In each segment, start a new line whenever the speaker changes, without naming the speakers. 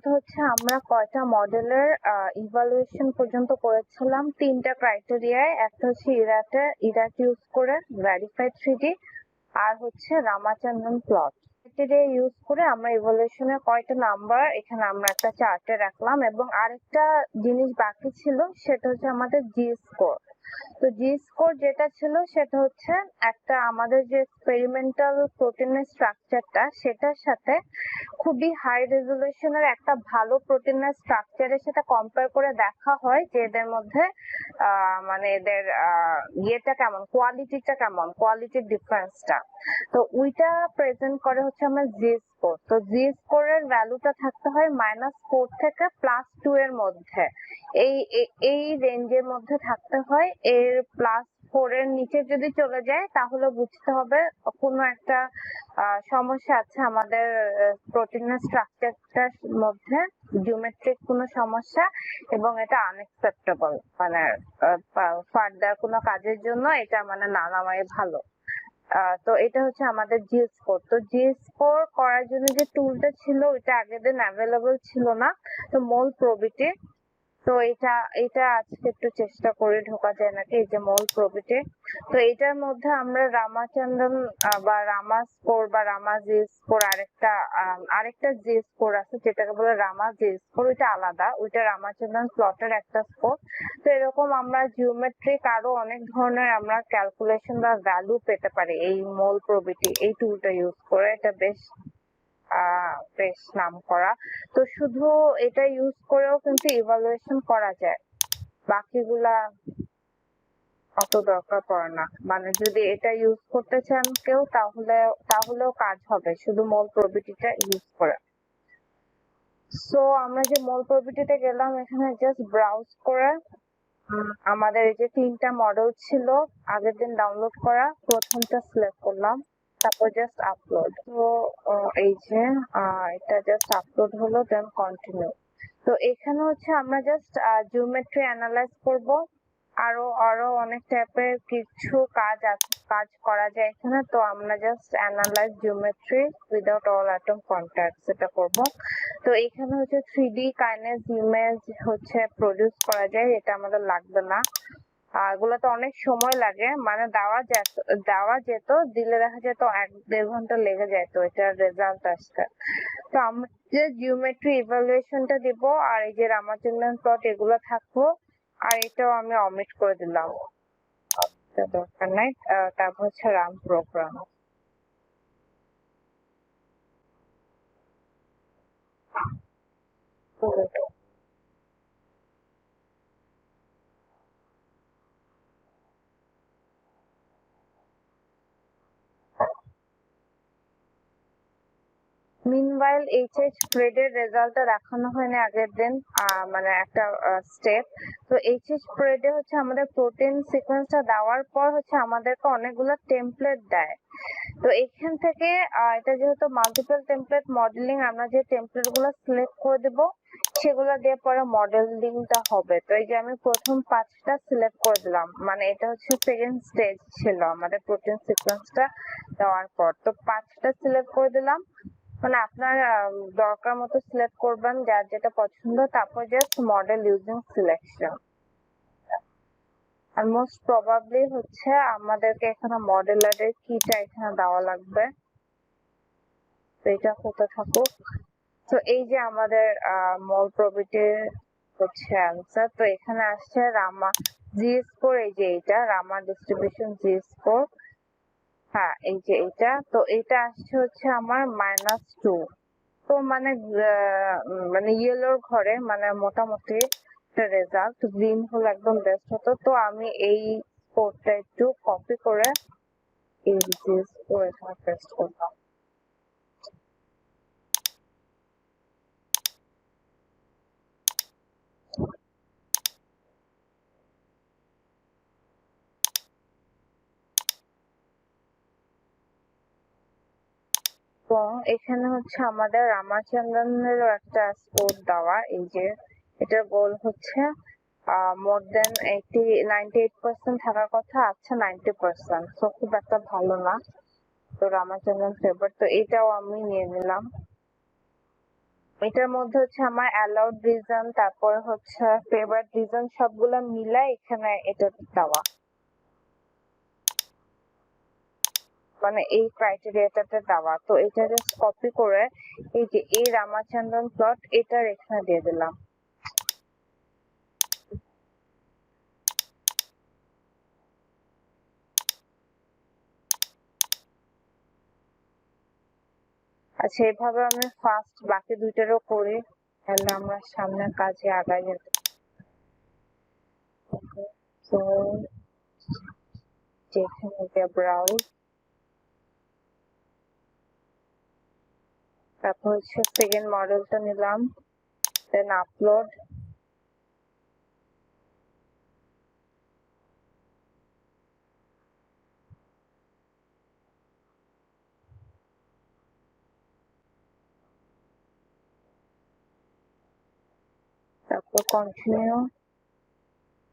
পর্যন্ত হচ্ছে আমরা কয়টা মডেলের ইভালুয়েশন পর্যন্ত করেছিলাম? 3টা ক্রাইটেরিয়ায়। একটা হচ্ছে ইরাট ইউজ করে ভেরিফাইড 3D, আর হচ্ছে রামাচন্দ্রন প্লট। ক্রাইটেরিয়া ইউজ করে আমরা ইভালুয়েশনের কয়টা নাম্বার এখানে আমরা একটা চার্টে রাখলাম, এবং আরেকটা জিনিস বাকি ছিল, সেটা হচ্ছে আমাদের জি স্কোর। তো জি স্কোর যেটা ছিল সেটা হচ্ছে একটা আমাদের যে এক্সপেরিমেন্টাল প্রোটিনের স্ট্রাকচারটা, সেটার সাথে খুবই হাই রেজলিউশনের একটা ভালো প্রোটিনের স্ট্রাকচারের সাথে কম্পেয়ার করে দেখা হয় যে এদের মধ্যে মানে এদের ইয়েটা কেমন, কোয়ালিটিটা কেমন, কোয়ালিটির ডিফারেন্সটা। তো ওইটা প্রেজেন্ট করে হচ্ছে আমার জি স্কোর। তো জি স্কোরের ভ্যালুটা থাকতে হয় -4 থেকে +2 এর মধ্যে। এই রেঞ্জের মধ্যে থাকতে হয়। এর +4 এর নিচে যদি চলে যায় তাহলে বুঝতে হবে কোনো একটা সমস্যা আছে আমাদের প্রোটিনের স্ট্রাকচারটার মধ্যে, জিওমেট্রিক কোনো সমস্যা, এবং এটা আনএক্সেপ্টেবল, মানে ফার্দার কোনো কাজের জন্য এটা মানে না নামাই ভালো। তো এটা হচ্ছে আমাদের জি স্কোর। তো জি স্কোর করার জন্য যে টুলটা ছিল ওইটা আগের দিন অ্যাভেলেবল ছিল না, তো মোল প্রবিটি। তো এটা আজকে একটু চেষ্টা করে ঢোকা যায় নাকি, এই যে মোল প্রবিটি। তো এটার মধ্যে আমরা রামাচন্দ্রন বা রামা স্কোর বা রামা জি স্কোর, আরেকটা জি স্কোর আছে যেটাকে বলে রামা জি স্কোর, ওইটা আলাদা, ওইটা রামাচন্দ্রন প্লটের একটা স্কোর। তো এরকম আমরা জিওমেট্রিক আরো অনেক ধরনের আমরা ক্যালকুলেশন বা ভ্যালু পেতে পারি এই মোল প্রবিটি এই টুলটা ইউজ করে। এটা বেশ নাম করা। তো শুধু এটা ইউজ করেও কিন্তু ইভালুয়েশন করা যায়, বাকিগুলা অত দরকার পড়ে না। মানে যদি এটা ইউজ করতে চান কেউ তাহলেও কাজ হবে শুধু মোল প্রবিটিটা ইউজ করে। সো আমরা যে মোল প্রবিটিতে গেলাম, এখানে জাস্ট ব্রাউজ করে আমাদের এই যে 3টা মডেল ছিল আগের দিন ডাউনলোড করা, প্রথমটা সিলেক্ট করলাম, তারপর জাস্ট আপলোড। তো এই যে এটা জাস্ট আপলোড হলো, দেন কন্টিনিউ। তো এখানে হচ্ছে আমরা জাস্ট জিওমেট্রি অ্যানালাইজ করব। আরো অনেক টাইপের কিছু কাজ করা যায় এখানে। তো আমরা just analyse geometry without all atom contact সেটা করব। তো এখানে হচ্ছে 3D কাইনেস ইমেজ হচ্ছে প্রডিউস করা যায়, এটা আমাদের লাগবে না। এগুলো তো অনেক সময় লাগে, মানে দেওয়া যেত, দিলে দেখা যেত 1-1.5 ঘন্টা লেগে যায় তো এটার রেজাল্ট আসতে। তো আমরা যে জিওমেট্রি ইভালুয়েশনটা দিব, আর এই যে রামাচন্দ্রন প্লট এগুলো থাকবো, আর এটাও আমি অমিট করে দিলাম, দরকার নাই। তারপর হচ্ছে রাম প্রোগ্রাম। মিনওয়াইল এইচএইচ স্প্রেডের রেজাল্টটা দেখানো হয়নি আগের দিন, মানে একটা স্টেপ। তো এইচএইচ স্প্রেডে হচ্ছে আমাদের প্রোটিন সিকোয়েন্সটা দেওয়ার পর হচ্ছে আমাদেরকে অনেকগুলো টেমপ্লেট দেয়। তো এখান থেকে এটা যেহেতু মাল্টিপল টেমপ্লেট মডেলিং, আমরা যে টেমপ্লেট গুলো সিলেক্ট করে দেব সেগুলো দিয়ে পরে মডেলিংটা হবে। তো এই যে আমি প্রথম 5টা সিলেক্ট করে দিলাম, মানে এটা হচ্ছে সেকেন্ড স্টেজ ছিল আমাদের প্রোটিন সিকোয়েন্সটা দেওয়ার পর। তো 5টা সিলেক্ট করে দিলাম, মানে আপনার দরকার মতো সিলেক্ট করবেন যার যেটা পছন্দ, তারপর জাস্ট মডেল ইউজিং সিলেকশন। আর মোস্ট প্রবাবলি হচ্ছে আমাদেরকে এখানে মডেলারের কিটা এখানে দেওয়া লাগবে, তো এটা হতে থাকুক। তো এই যে আমাদের মোল প্রবিটির হচ্ছে অ্যান্সার। তো এখানে আসছে রামা জি স্কোর, এই যে এটা রামা ডিস্ট্রিবিউশন জি স্কোর। হ্যাঁ, এই যে এটা। তো এটা আসছে হচ্ছে আমার -2। তো মানে ইয়েলোর ঘরে মানে মোটামুটি একটা রেজাল্ট, গ্রিন হলে একদম বেস্ট হতো। তো আমি এই কোডটা একটু কপি করে এই এখানে পেস্ট করলাম। তো এখানে হচ্ছে আমাদের রামাচন্দ্রনেরও একটা স্কোর দেওয়া, এই যে এটার গোল হচ্ছে মোর দেন 98% থাকার কথা, আচ্ছা 90%, তো খুব একটা ভালো না। তো রামাচন্দ্রন ফেভার, তো এটাও আমি নিয়ে নিলাম। এটার মধ্যে হচ্ছে আমার অ্যালাউড রিজন, তারপর হচ্ছে ফেভারিট রিজন সবগুলো মিলাই এখানে এটা দেওয়া, মানে এই ক্রাইটেরিয়াটাতে দেওয়া। তো এটা জাস্ট কপি করে এই যে এই রামাচন্দ্রন প্লট এটার এখানে দিয়ে দিলাম। আচ্ছা, এভাবে আমি ফার্স্ট বাকি দুইটারও করি, তাহলে আমরা সামনের কাজে আগাই যেতে। তো যেখানে গিয়ে ব্রাউজ, তারপর হচ্ছে সেকেন্ড মডেলটা নিলাম, দেন আপলোড, তারপর কন্টিনিউ,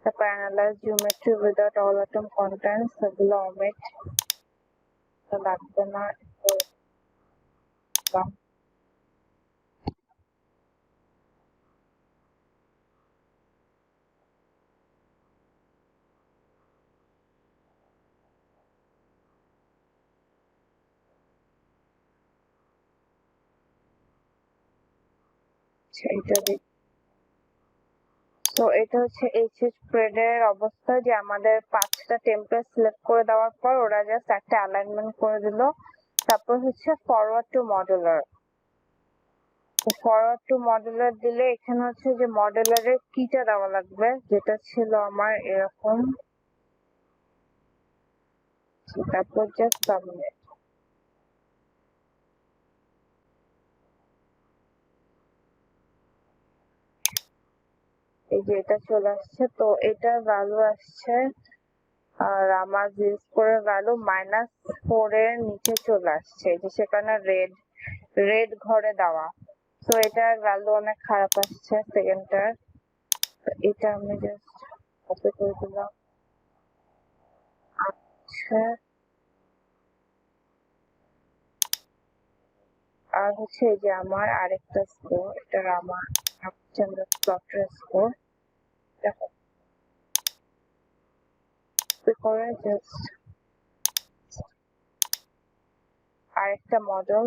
তারপর analyse geometry without all item contents, সেগুলো ওমিট লাগবে না। এটা দেখ, তো এটা হচ্ছে এইচএস স্প্রেড এর অবস্থা, যে আমাদের 5টা টেমপ্লেট সিলেক্ট করে দেওয়ার পর ওরা জাস্ট একটা অ্যালাইনমেন্ট করে দিল। তারপর হচ্ছে forward to modeller, forward to modeller দিলে এখানে হচ্ছে যে মডেলারের কিটা দেওয়া লাগবে, যেটা ছিল আমার এরকম, তারপর জাস্ট সাবমিট। এই যে এটা চলে আসছে, তো এটার ভ্যালু আসছে, আর আমার জিএস স্কোরের ভ্যালু -4 এর নিচে চলে আসছে, যে সেখানে রেড রেড ঘরে দেওয়া। তো এটার ভ্যালু অনেক খারাপ আসছে সেকেন্ডটার। এটা আমি জাস্ট কপি করে দিলাম। আচ্ছা, আর হচ্ছে এই যে আমার আরেকটা স্কোর, এটা আমার রামচন্দ্র প্লটের স্কোর, দেখো করে জাস্ট আরেকটা মডেল,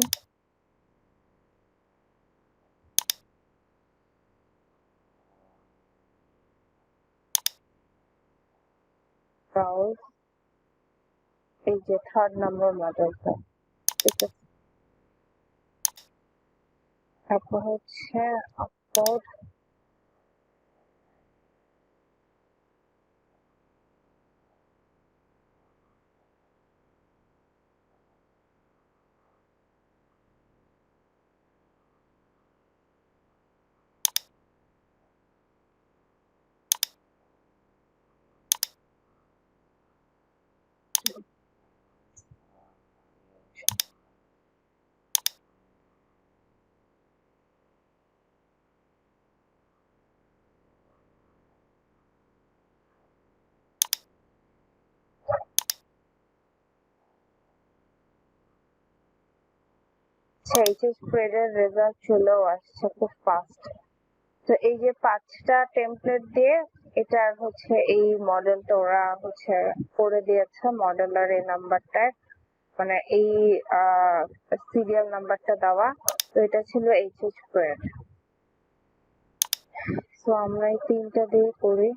ব্রাউজ, এই যে থার্ড নাম্বার মডেলটা, ঠিক আছে। তারপর হচ্ছে আপলোড, এইচএস স্প্রেড এর রেজাল্ট চলেও আসছে খুব ফাস্ট। তো এই যে 5টা টেমপ্লেট দিয়ে এটার হচ্ছে এই মডেলটা ওরা হচ্ছে করে দিয়েছে, মডেলার এই নাম্বারটায়, মানে এই সিরিয়াল নাম্বারটা দেওয়া। তো এটা ছিল এইচএস স্প্রেড। তো আমরা এই 3টা দিয়ে করি।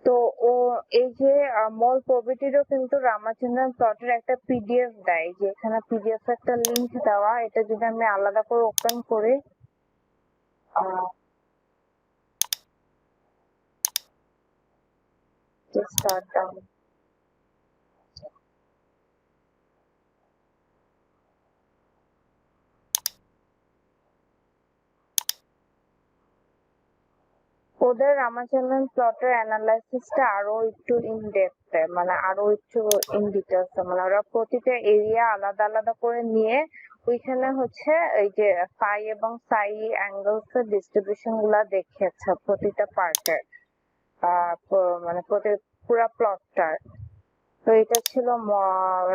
তো ও এই যে মল প্রভিটিরও কিন্তু রামাচন্দ্রন প্লটের একটা পিডিএফ দেয়, যে এখানে পিডিএফ একটা লিংক দেওয়া, এটা যদি আমি আলাদা করে ওপেন করি, just start down, ওদের রামাচন্দ্রন প্লটের অ্যানালাইসিসটা আরো একটু ইন ডেপথ, মানে আরো একটু ইন ডিটেলস, মানে ওরা প্রতিটা এরিয়া আলাদা আলাদা করে নিয়ে ওইখানে হচ্ছে এই যে ফাই এবং সাই অ্যাঙ্গেলস এর ডিস্ট্রিবিউশন গুলা দেখিয়েছে প্রতিটা পার্টের, মানে পুরা প্লটটার। তো এটা ছিল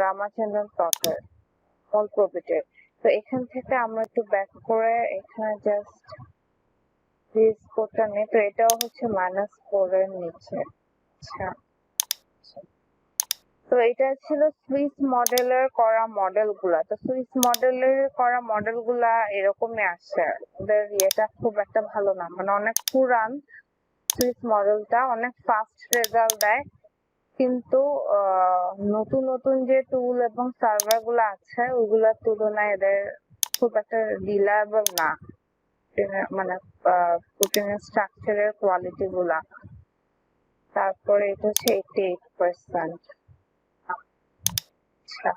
রামাচন্দ্রন প্লটের মূল প্রভিটের। তো তো এখান থেকে আমরা একটু ব্যাক করে এখানে জাস্ট দিস কোডটা নেই, তো এটাও হচ্ছে -4 এর নিচে। আচ্ছা, তো এটা ছিল সুইস মডেলের করা মডেলগুলা। তো সুইস মডেলের করা মডেলগুলা এরকমই আসে, ওদের ইয়েটা খুব একটা ভালো না, মানে অনেক পুরান সুইস মডেলটা, অনেক ফাস্ট রেজাল্ট দেয়, কিন্তু নতুন নতুন যে টুল এবং সার্ভার গুলো আছে ওইগুলোর তুলনায় এদের খুব একটা রিলায়েবল না, মানে প্রোটিনের স্ট্রাকচারের কোয়ালিটি গুলা। তারপরে এটা হচ্ছে 88%। আচ্ছা,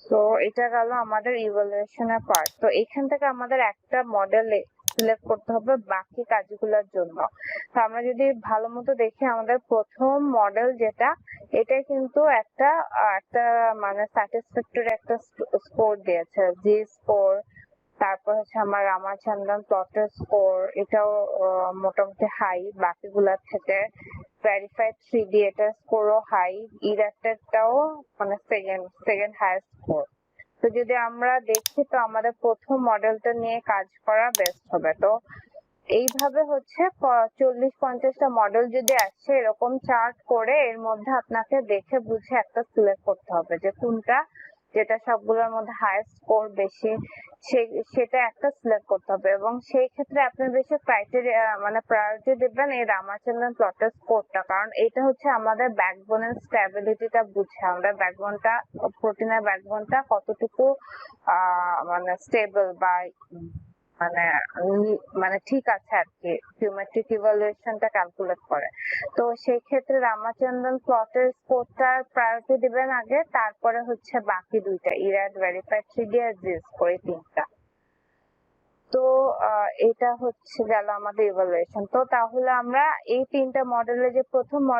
তো এটা গেল আমাদের ইভালুয়েশনের পার্ট। তো এখান থেকে আমাদের একটা মডেল সিলেক্ট করতে হবে বাকি কাজগুলোর জন্য। তো আমরা যদি ভালো মতো দেখি, আমাদের প্রথম মডেল যেটা, এটা কিন্তু একটা মানে স্যাটিসফ্যাক্টরি একটা স্কোর দিয়েছে, জি স্কোর। তারপর হচ্ছে আমার রামাচন্দ্রন প্লটের স্কোর, এটাও মোটামুটি হাই বাকিগুলোর থেকে। ভেরিফাইড 3D এটার স্কোরও হাই, ইরাটেরটাও মানে সেকেন্ড হাইয়েস্ট স্কোর। তো যদি আমরা দেখি, তো আমাদের প্রথম মডেলটা নিয়ে কাজ করা বেস্ট হবে। তো এইভাবে হচ্ছে 40-50টা মডেল যদি আসে এরকম চার্ট করে, এর মধ্যে আপনাকে দেখে বুঝে একটা সিলেক্ট করতে হবে যে কোনটা, যেটা সবগুলোর মধ্যে হাইয়েস্ট স্কোর বেশি, সেটা একটা সিলেক্ট করতে হবে। এবং সেই ক্ষেত্রে আপনি বেশি ক্রাইটেরিয়া মানে প্রায়োরিটি দেবেন এই রামাচন্দ্রন প্লটের স্কোরটা, কারণ এটা হচ্ছে আমাদের ব্যাকবোনের স্টেবিলিটিটা বুঝে, আমাদের ব্যাকবোনটা, প্রোটিনের ব্যাকবোনটা কতটুকু মানে স্টেবল বা মানে মানে ঠিক আছে আর কি, জিওমেট্রিক ইভালুয়েশনটা ক্যালকুলেট করে। তো সেই ক্ষেত্রে রামাচন্দ্রন প্লটের স্কোরটার প্রায়োরিটি দিবেন আগে, তারপরে হচ্ছে বাকি দুইটা, ইরাট, ভেরিফাইড 3D আর জি স্কোর, এই তিনটা। তো এটা হচ্ছে গেল আমাদের ইভালুয়েশন। তো তাহলে আমরা এই তিনটা মডেলের যে প্রথম মডেল